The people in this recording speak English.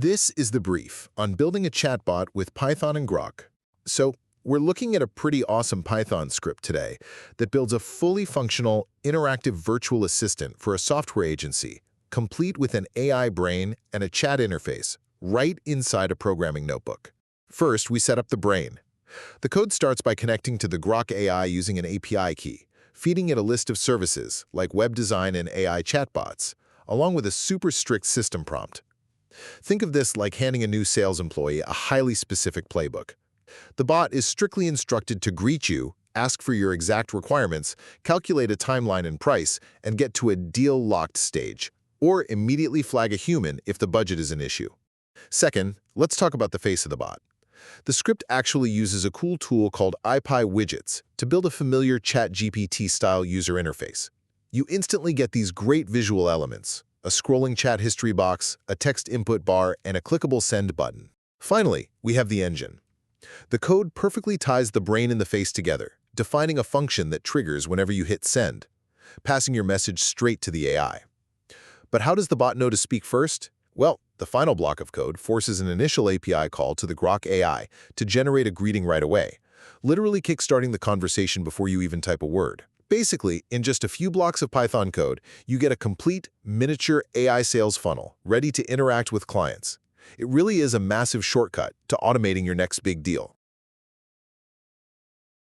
This is the brief on building a chatbot with Python and Groq. So, we're looking at a pretty awesome Python script today that builds a fully functional, interactive virtual assistant for a software agency, complete with an AI brain and a chat interface, right inside a programming notebook. First, we set up the brain. The code starts by connecting to the Groq AI using an API key, feeding it a list of services like web design and AI chatbots, along with a super strict system prompt. Think of this like handing a new sales employee a highly specific playbook. The bot is strictly instructed to greet you, ask for your exact requirements, calculate a timeline and price, and get to a deal-locked stage, or immediately flag a human if the budget is an issue. Second, let's talk about the face of the bot. The script actually uses a cool tool called AI widgets to build a familiar ChatGPT-style user interface. You instantly get these great visual elements: a scrolling chat history box, a text input bar, and a clickable send button. Finally, we have the engine. The code perfectly ties the brain and the face together, defining a function that triggers whenever you hit send, passing your message straight to the AI. But how does the bot know to speak first? Well, the final block of code forces an initial API call to the Groq AI to generate a greeting right away, literally kickstarting the conversation before you even type a word. Basically, in just a few blocks of Python code, you get a complete, miniature AI sales funnel ready to interact with clients. It really is a massive shortcut to automating your next big deal.